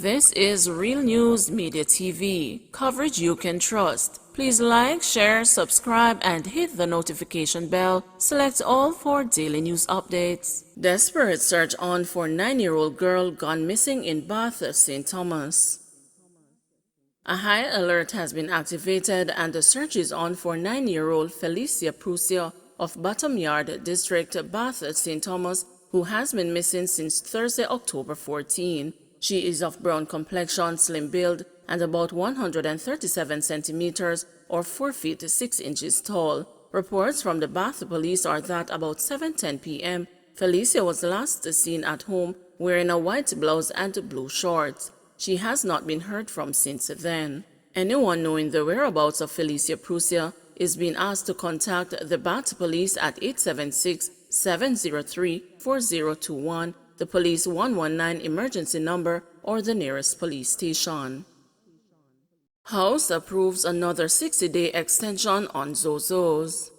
This is Real News Media TV, coverage you can trust. Please like, share, subscribe, and hit the notification bell. Select all for daily news updates. Desperate search on for 9-year-old girl gone missing in Bath, St. Thomas. A high alert has been activated and the search is on for 9-year-old Felicia Prusia of Bottom Yard District, Bath, St. Thomas, who has been missing since Thursday, October 14. She is of brown complexion, slim build, and about 137 centimeters or 4 feet 6 inches tall. Reports from the Bath police are that about 7:10 p.m., Felicia was last seen at home wearing a white blouse and blue shorts. She has not been heard from since then. Anyone knowing the whereabouts of Felicia Prusia is being asked to contact the Bath police at 876-703-4021, the police 119 emergency number, or the nearest police station. House approves another 60-day extension on Zozos.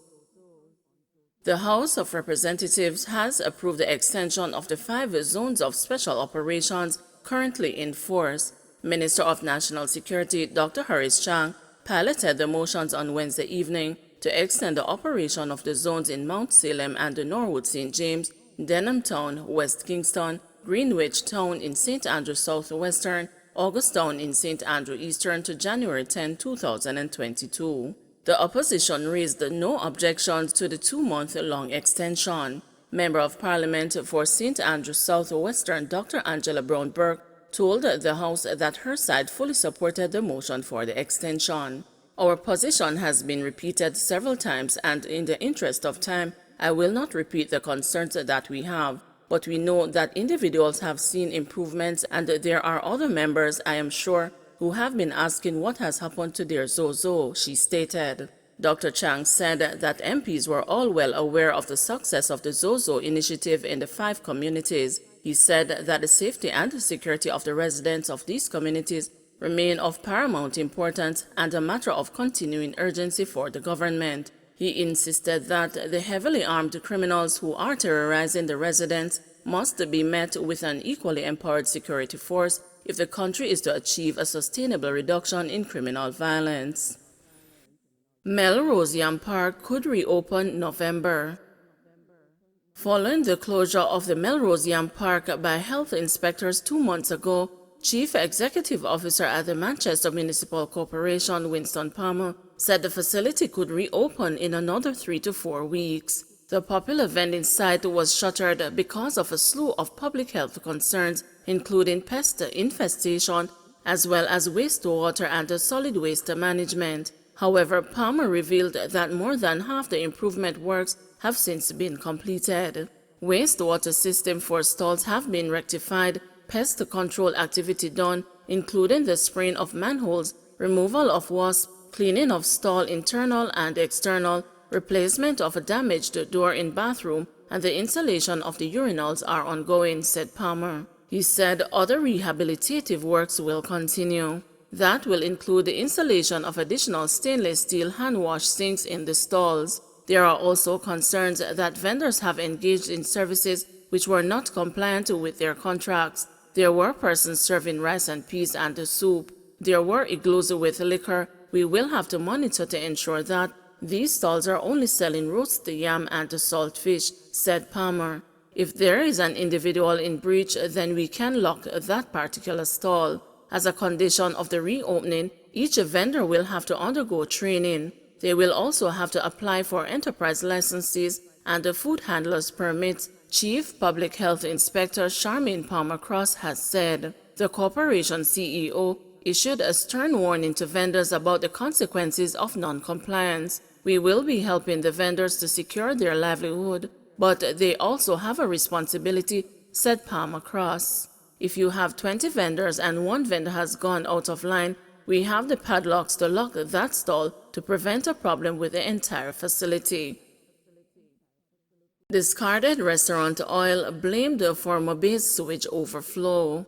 The House of Representatives has approved the extension of the 5 zones of special operations currently in force. Minister of National Security Dr. Harris Chang piloted the motions on Wednesday evening to extend the operation of the zones in Mount Salem and Norwood St. James, Denham Town, West Kingston, Greenwich Town in St. Andrew Southwestern, Augustown in St. Andrew Eastern to January 10, 2022. The opposition raised no objections to the 2-month-long extension. Member of Parliament for St. Andrew Southwestern Dr. Angela Brown-Burke told the House that her side fully supported the motion for the extension. Our position has been repeated several times, and in the interest of time, I will not repeat the concerns that we have, but we know that individuals have seen improvements, and there are other members, I am sure, who have been asking what has happened to their Zozo, she stated. Dr. Chang said that MPs were all well aware of the success of the Zozo initiative in the 5 communities. He said that the safety and the security of the residents of these communities remain of paramount importance and a matter of continuing urgency for the government. He insisted that the heavily armed criminals who are terrorizing the residents must be met with an equally empowered security force if the country is to achieve a sustainable reduction in criminal violence. Melrose Yam Park could reopen November. Following the closure of the Melrose Yam Park by health inspectors 2 months ago, Chief Executive Officer at the Manchester Municipal Corporation, Winston Palmer, said the facility could reopen in another 3 to 4 weeks. The popular vending site was shuttered because of a slew of public health concerns, including pest infestation, as well as wastewater and solid waste management. However, Palmer revealed that more than half the improvement works have since been completed. Wastewater system for stalls have been rectified, pest control activity done, including the spraying of manholes, removal of wasps, cleaning of stall internal and external, replacement of a damaged door in bathroom, and the installation of the urinals are ongoing, said Palmer. He said other rehabilitative works will continue. That will include the installation of additional stainless steel hand wash sinks in the stalls. There are also concerns that vendors have engaged in services which were not compliant with their contracts. There were persons serving rice and peas and soup. There were igloos with liquor. We will have to monitor to ensure that these stalls are only selling roast yam and salt fish, said Palmer. If there is an individual in breach, then we can lock that particular stall. As a condition of the reopening, each vendor will have to undergo training. They will also have to apply for enterprise licenses and a food handler's permits, Chief Public Health Inspector Charmaine Palmer Cross has said. The corporation CEO issued a stern warning to vendors about the consequences of non-compliance. We will be helping the vendors to secure their livelihood, but they also have a responsibility, said Palmer Cross. If you have 20 vendors and one vendor has gone out of line, we have the padlocks to lock that stall to prevent a problem with the entire facility. Discarded restaurant oil blamed for Mobe's sewage overflow.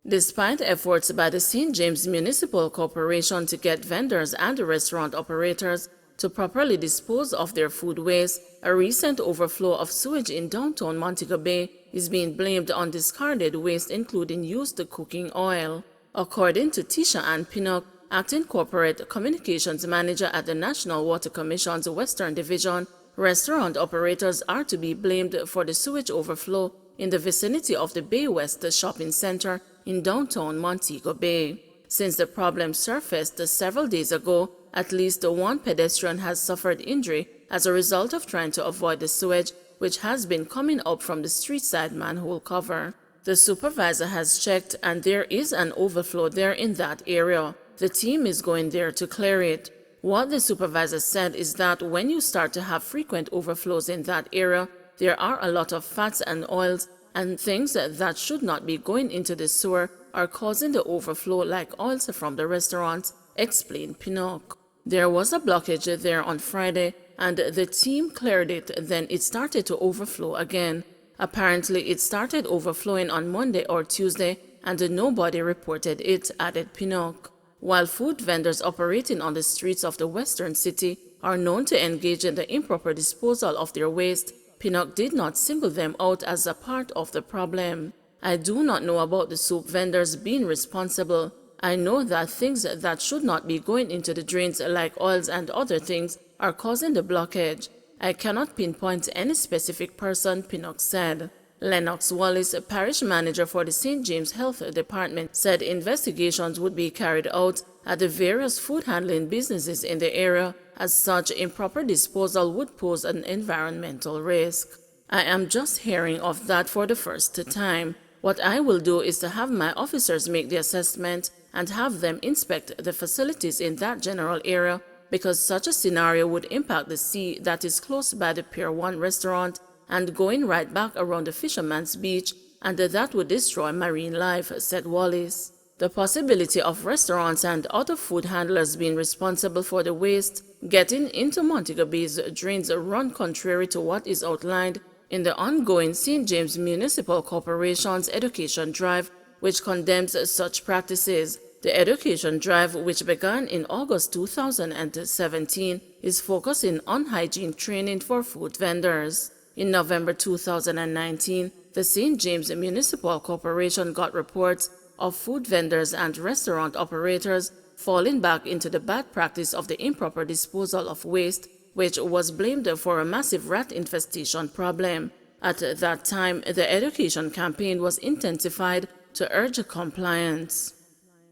Despite efforts by the St. James Municipal Corporation to get vendors and restaurant operators to properly dispose of their food waste, a recent overflow of sewage in downtown Montego Bay is being blamed on discarded waste including used cooking oil. According to Tisha Ann Pinnock, Acting Corporate Communications Manager at the National Water Commission's Western Division, restaurant operators are to be blamed for the sewage overflow in the vicinity of the Bay West Shopping Center in downtown Montego Bay. Since the problem surfaced several days ago, at least one pedestrian has suffered injury as a result of trying to avoid the sewage, which has been coming up from the street-side manhole cover. The supervisor has checked and there is an overflow there in that area. The team is going there to clear it. What the supervisor said is that when you start to have frequent overflows in that area, there are a lot of fats and oils and things that should not be going into the sewer are causing the overflow like oils from the restaurants, explained Pinnock. There was a blockage there on Friday and the team cleared it, then it started to overflow again. Apparently it started overflowing on Monday or Tuesday and nobody reported it, added Pinnock. While food vendors operating on the streets of the western city are known to engage in the improper disposal of their waste, Pinnock did not single them out as a part of the problem. I do not know about the soup vendors being responsible. I know that things that should not be going into the drains like oils and other things are causing the blockage. I cannot pinpoint any specific person, Pinnock said. Lennox Wallace, parish manager for the St. James Health Department, said investigations would be carried out at the various food handling businesses in the area, as such improper disposal would pose an environmental risk. I am just hearing of that for the first time. What I will do is to have my officers make the assessment and have them inspect the facilities in that general area, because such a scenario would impact the sea that is close by the Pier 1 restaurant and going right back around the Fisherman's Beach, and that would destroy marine life, said Wallace. The possibility of restaurants and other food handlers being responsible for the waste getting into Montego Bay's drains run contrary to what is outlined in the ongoing St. James Municipal Corporation's education drive, which condemns such practices. The education drive, which began in August 2017, is focusing on hygiene training for food vendors. In November 2019, the St. James Municipal Corporation got reports of food vendors and restaurant operators falling back into the bad practice of the improper disposal of waste, which was blamed for a massive rat infestation problem. At that time, the education campaign was intensified to urge compliance.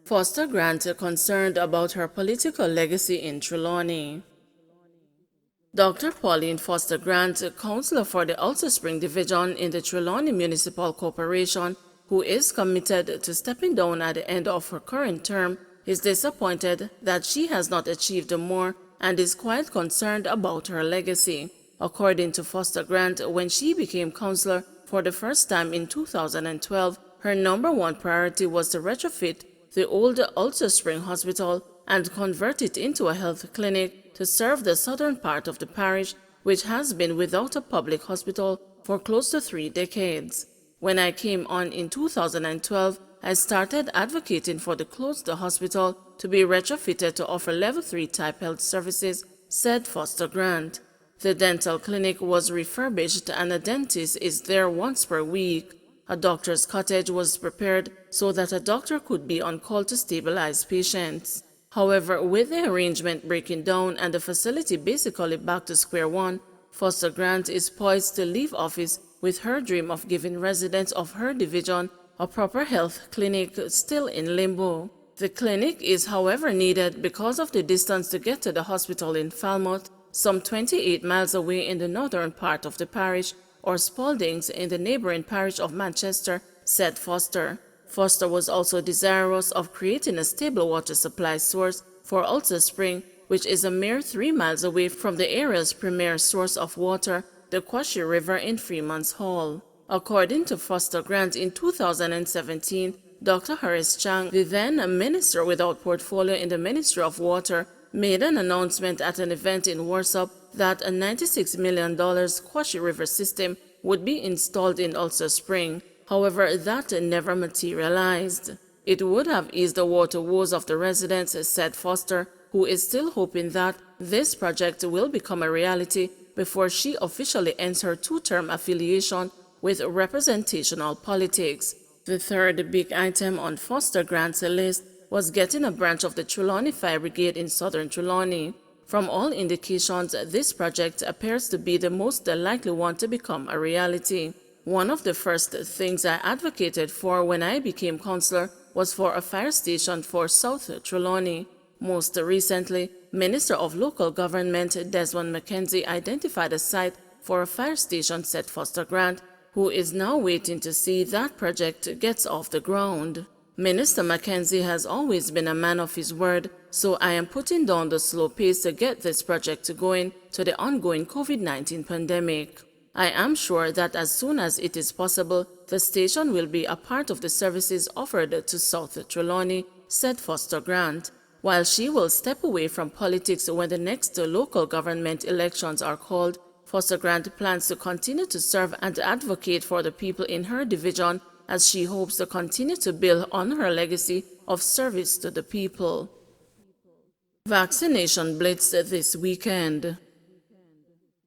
Foster Grant concerned about her political legacy in Trelawney. Dr. Pauline Foster Grant, councillor for the Ulster Spring Division in the Trelawney Municipal Corporation, who is committed to stepping down at the end of her current term, is disappointed that she has not achieved more and is quite concerned about her legacy. According to Foster Grant, when she became councillor for the first time in 2012, her number one priority was to retrofit the old Ulster Spring Hospital and convert it into a health clinic to serve the southern part of the parish, which has been without a public hospital for close to 3 decades. When I came on in 2012, I started advocating for the closed hospital to be retrofitted to offer Level 3 type health services, said Foster Grant. The dental clinic was refurbished and a dentist is there once per week. A doctor's cottage was prepared so that a doctor could be on call to stabilize patients. However, with the arrangement breaking down and the facility basically back to square one, Foster Grant is poised to leave office with her dream of giving residents of her division a proper health clinic still in limbo. The clinic is, however, needed because of the distance to get to the hospital in Falmouth, some 28 miles away in the northern part of the parish, or Spaldings in the neighboring parish of Manchester, said Foster. Foster was also desirous of creating a stable water supply source for Ulster Spring, which is a mere 3 miles away from the area's premier source of water, the Quashie River in Freeman's Hall. According to Foster Grant, in 2017, Dr. Horace Chang, the then minister without portfolio in the Ministry of Water, made an announcement at an event in Warsaw that a $96 million Quashie River system would be installed in Ulster Spring. However, that never materialized. It would have eased the water woes of the residents, said Foster, who is still hoping that this project will become a reality before she officially ends her 2-term affiliation with representational politics. The third big item on Foster Grant's list was getting a branch of the Trelawney Fire Brigade in southern Trelawney. From all indications, this project appears to be the most likely one to become a reality. One of the first things I advocated for when I became councillor was for a fire station for South Trelawney. Most recently, Minister of Local Government Desmond McKenzie identified a site for a fire station, said Foster Grant, who is now waiting to see that project gets off the ground. Minister McKenzie has always been a man of his word, so I am putting down the slow pace to get this project going to the ongoing COVID-19 pandemic. I am sure that as soon as it is possible, the station will be a part of the services offered to South Trelawney, said Foster Grant. While she will step away from politics when the next local government elections are called, Foster Grant plans to continue to serve and advocate for the people in her division as she hopes to continue to build on her legacy of service to the people. Vaccination blitz this weekend.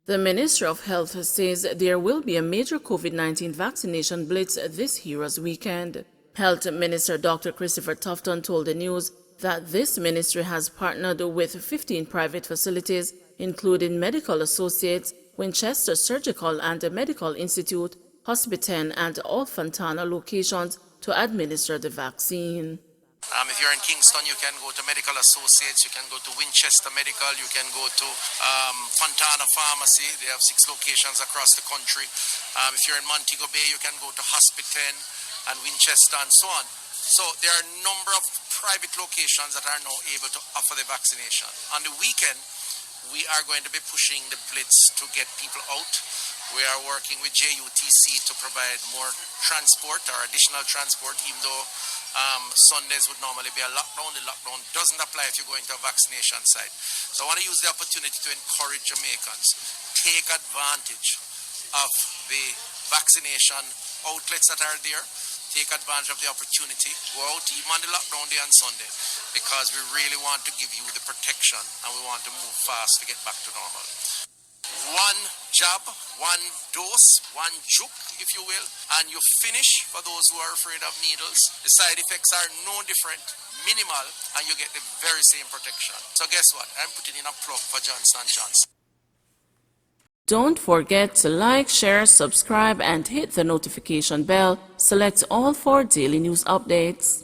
The Ministry of Health says there will be a major COVID-19 vaccination blitz this Heroes Weekend. Health Minister Dr. Christopher Tufton told the news that this ministry has partnered with 15 private facilities, including Medical Associates, Winchester Surgical and Medical Institute, Hospitan, and all Fontana locations to administer the vaccine. If you're in Kingston, you can go to Medical Associates, you can go to Winchester Medical, you can go to Fontana Pharmacy. They have 6 locations across the country. If you're in Montego Bay, you can go to Hospitan and Winchester and so on. So there are a number of private locations that are now able to offer the vaccination. On the weekend, we are going to be pushing the blitz to get people out. We are working with JUTC to provide more transport or additional transport, even though Sundays would normally be a lockdown. The lockdown doesn't apply if you're going to a vaccination site. So I want to use the opportunity to encourage Jamaicans. Take advantage of the vaccination outlets that are there. Take advantage of the opportunity. Go out even on the lockdown day on Sunday, because we really want to give you the protection and we want to move fast to get back to normal. One jab, one dose, one juke, if you will, and you finish. For those who are afraid of needles, the side effects are no different, minimal, and you get the very same protection. So guess what? I'm putting in a plug for Johnson & Johnson. Don't forget to like, share, subscribe, and hit the notification bell. Select all for daily news updates.